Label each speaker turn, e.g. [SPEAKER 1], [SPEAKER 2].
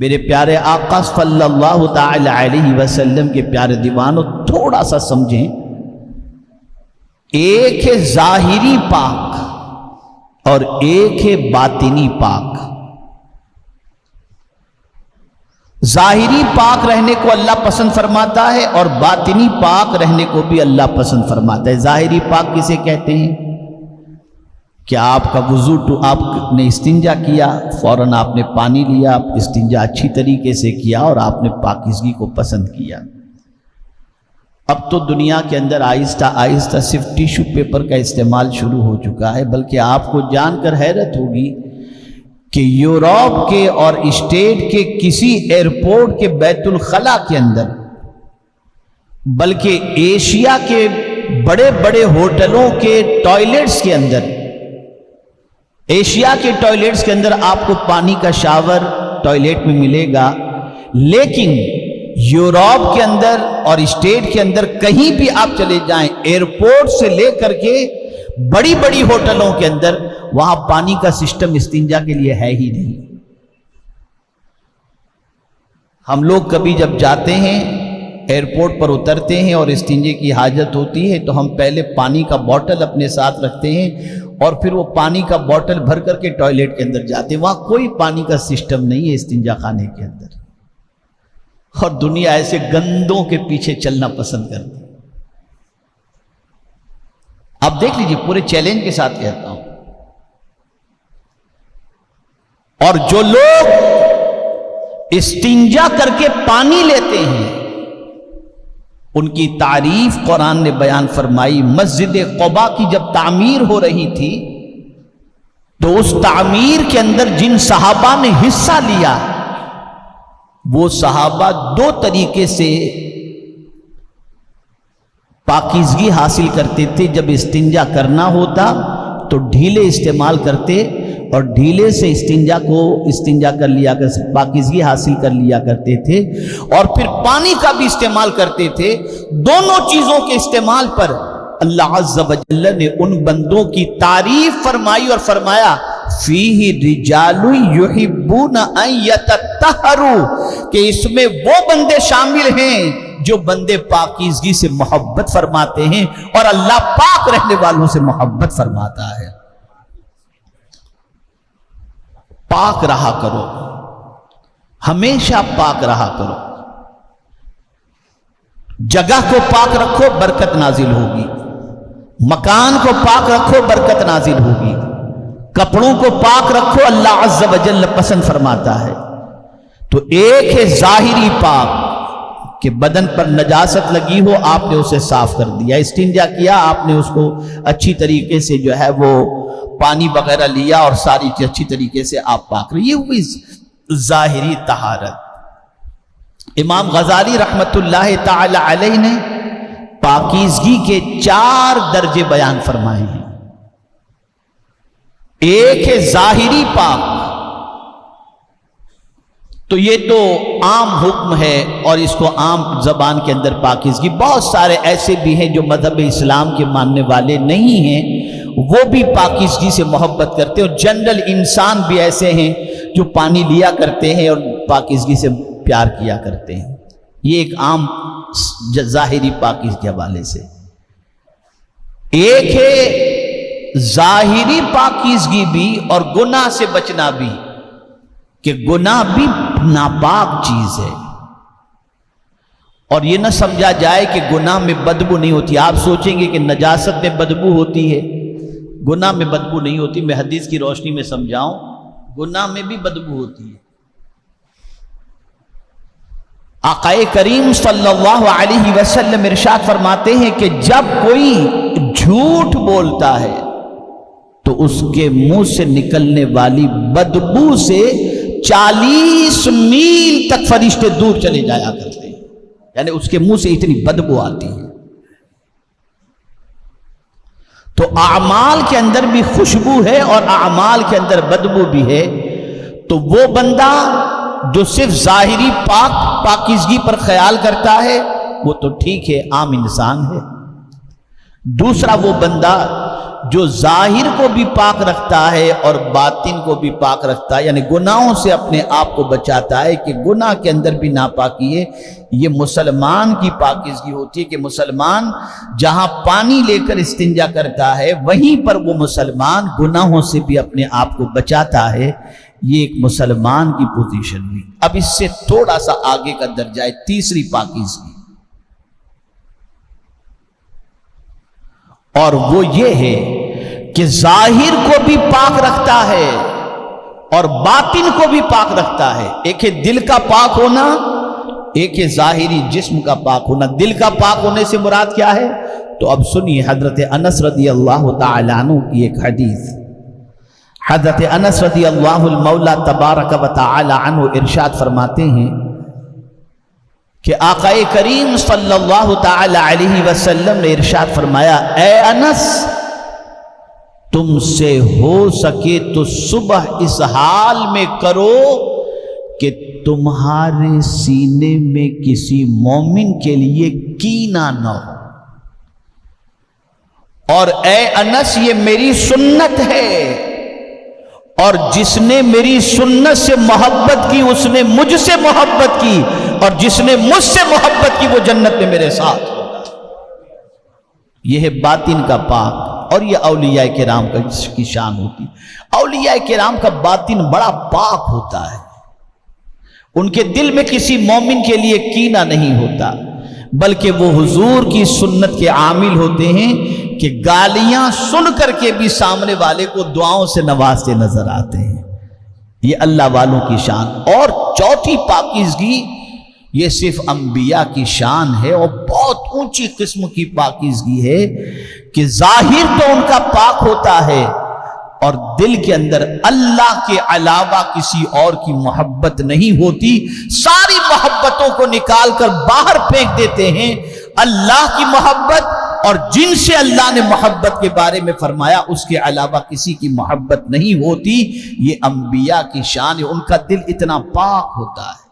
[SPEAKER 1] میرے پیارے آقا صلی اللہ تعالی علیہ وسلم کے پیارے دیوانوں، تھوڑا سا سمجھیں، ایک ہے ظاہری پاک اور ایک ہے باطنی پاک۔ ظاہری پاک رہنے کو اللہ پسند فرماتا ہے اور باطنی پاک رہنے کو بھی اللہ پسند فرماتا ہے۔ ظاہری پاک کسے کہتے ہیں؟ کہ آپ کا وضو، آپ نے استنجا کیا، فوراً آپ نے پانی لیا، استنجا اچھی طریقے سے کیا اور آپ نے پاکیزگی کو پسند کیا۔ اب تو دنیا کے اندر آہستہ آہستہ صرف ٹیشو پیپر کا استعمال شروع ہو چکا ہے، بلکہ آپ کو جان کر حیرت ہوگی کہ یورپ کے اور اسٹیٹ کے کسی ایئرپورٹ کے بیت الخلاء کے اندر، بلکہ ایشیا کے بڑے بڑے ہوٹلوں کے ٹوائلٹس کے اندر، ایشیا کے ٹوائلٹس کے اندر آپ کو پانی کا شاور ٹوائلٹ میں ملے گا، لیکن یورپ کے اندر اور اسٹیٹ کے اندر کہیں بھی آپ چلے جائیں، ایئرپورٹ سے لے کر کے بڑی بڑی ہوٹلوں کے اندر، وہاں پانی کا سسٹم استنجا کے لیے ہے ہی نہیں۔ ہم لوگ کبھی جب جاتے ہیں، ایئرپورٹ پر اترتے ہیں اور استنجے کی حاجت ہوتی ہے تو ہم پہلے پانی کا بوٹل اپنے ساتھ رکھتے ہیں اور پھر وہ پانی کا بوٹل بھر کر کے ٹوائلٹ کے اندر جاتے ہیں۔ وہاں کوئی پانی کا سسٹم نہیں ہے استنجا خانے کے اندر، اور دنیا ایسے گندوں کے پیچھے چلنا پسند کرتی ہے۔ اب دیکھ لیجئے، پورے چیلنج کے ساتھ کہتا ہوں، اور جو لوگ استنجا کر کے پانی لیتے ہیں ان کی تعریف قرآن نے بیان فرمائی۔ مسجد قباء کی جب تعمیر ہو رہی تھی تو اس تعمیر کے اندر جن صحابہ نے حصہ لیا، وہ صحابہ دو طریقے سے پاکیزگی حاصل کرتے تھے۔ جب استنجا کرنا ہوتا تو ڈھیلے استعمال کرتے اور ڈھیلے سے استنجا کر لیا کرتے، پاکیزگی حاصل کر لیا کرتے تھے، اور پھر پانی کا بھی استعمال کرتے تھے۔ دونوں چیزوں کے استعمال پر اللہ عز و جل نے ان بندوں کی تعریف فرمائی اور فرمایا فیہ رجال یحبون ان یتطہروا، کہ اس میں وہ بندے شامل ہیں جو بندے پاکیزگی سے محبت فرماتے ہیں، اور اللہ پاک رہنے والوں سے محبت فرماتا ہے۔ پاک رہا کرو، ہمیشہ پاک رہا کرو، جگہ کو پاک رکھو برکت نازل ہوگی، مکان کو پاک رکھو برکت نازل ہوگی، کپڑوں کو پاک رکھو اللہ عز و جل پسند فرماتا ہے۔ تو ایک ہے ظاہری پاک کہ بدن پر نجاست لگی ہو، آپ نے اسے صاف کر دیا، استنجا کیا، آپ نے اس کو اچھی طریقے سے جو ہے وہ پانی وغیرہ لیا اور ساری چیز اچھی طریقے سے آپ پاک رہی، یہ ہوئی ظاہری طہارت۔ امام غزالی رحمت اللہ تعالی علیہ نے پاکیزگی کے 4 درجے بیان فرمائے ہیں۔ ایک ہے ظاہری پاک، تو یہ تو عام حکم ہے اور اس کو عام زبان کے اندر پاکیزگی، بہت سارے ایسے بھی ہیں جو مذہب اسلام کے ماننے والے نہیں ہیں، وہ بھی پاکیزگی سے محبت کرتے ہیں، اور جنرل انسان بھی ایسے ہیں جو پانی لیا کرتے ہیں اور پاکیزگی سے پیار کیا کرتے ہیں۔ یہ ایک عام ظاہری پاکیزگی کے حوالے سے۔ ایک ہے ظاہری پاکیزگی بھی اور گناہ سے بچنا بھی، کہ گناہ بھی ناپاک چیز ہے، اور یہ نہ سمجھا جائے کہ گناہ میں بدبو نہیں ہوتی۔ آپ سوچیں گے کہ نجاست میں بدبو ہوتی ہے، گناہ میں بدبو نہیں ہوتی۔ میں حدیث کی روشنی میں سمجھاؤں، گناہ میں بھی بدبو ہوتی ہے۔ آقا کریم صلی اللہ علیہ وسلم ارشاد فرماتے ہیں کہ جب کوئی جھوٹ بولتا ہے تو اس کے منہ سے نکلنے والی بدبو سے 40 میل تک فرشتے دور چلے جایا کرتے ہیں، یعنی اس کے منہ سے اتنی بدبو آتی ہے۔ تو اعمال کے اندر بھی خوشبو ہے اور اعمال کے اندر بدبو بھی ہے۔ تو وہ بندہ جو صرف ظاہری پاکیزگی پر خیال کرتا ہے وہ تو ٹھیک ہے، عام انسان ہے۔ دوسرا وہ بندہ جو ظاہر کو بھی پاک رکھتا ہے اور باطن کو بھی پاک رکھتا ہے، یعنی گناہوں سے اپنے آپ کو بچاتا ہے کہ گناہ کے اندر بھی ناپاکی ہے، یہ مسلمان کی پاکیزگی ہوتی ہے کہ مسلمان جہاں پانی لے کر استنجا کرتا ہے وہیں پر وہ مسلمان گناہوں سے بھی اپنے آپ کو بچاتا ہے۔ یہ ایک مسلمان کی پوزیشن ہوئی۔ اب اس سے تھوڑا سا آگے کا درجہ ہے تیسری پاکیزگی، اور وہ یہ ہے کہ ظاہر کو بھی پاک رکھتا ہے اور باطن کو بھی پاک رکھتا ہے۔ ایک ہے دل کا پاک ہونا، ایک ہے ظاہری جسم کا پاک ہونا۔ دل کا پاک ہونے سے مراد کیا ہے؟ تو اب سنیے حضرت انس رضی اللہ تعالیٰ عنہ کی ایک حدیث۔ حضرت انس رضی اللہ المولا تبارک و تعالی عنہ ارشاد فرماتے ہیں کہ آقا کریم صلی اللہ تعالی علیہ وسلم نے ارشاد فرمایا، اے انس، تم سے ہو سکے تو صبح اس حال میں کرو کہ تمہارے سینے میں کسی مومن کے لیے کینہ نہ ہو، اور اے انس یہ میری سنت ہے، اور جس نے میری سنت سے محبت کی اس نے مجھ سے محبت کی، اور جس نے مجھ سے محبت کی وہ جنت میں میرے ساتھ ہوگا۔ یہ ہے باطن کا پاک، اور یہ اولیاء کرام کی شان ہوتی۔ اولیاء کرام کا باطن بڑا پاک ہوتا ہے، ان کے دل میں کسی مومن کے لیے کینہ نہیں ہوتا، بلکہ وہ حضور کی سنت کے عامل ہوتے ہیں کہ گالیاں سن کر کے بھی سامنے والے کو دعاؤں سے نوازتے نظر آتے ہیں۔ یہ اللہ والوں کی شان۔ اور چوتھی پاکیزگی یہ صرف انبیاء کی شان ہے، اور بہت اونچی قسم کی پاکیزگی ہے کہ ظاہر تو ان کا پاک ہوتا ہے اور دل کے اندر اللہ کے علاوہ کسی اور کی محبت نہیں ہوتی۔ ساری محبتوں کو نکال کر باہر پھینک دیتے ہیں، اللہ کی محبت اور جن سے اللہ نے محبت کے بارے میں فرمایا اس کے علاوہ کسی کی محبت نہیں ہوتی۔ یہ انبیاء کی شان ہے، ان کا دل اتنا پاک ہوتا ہے۔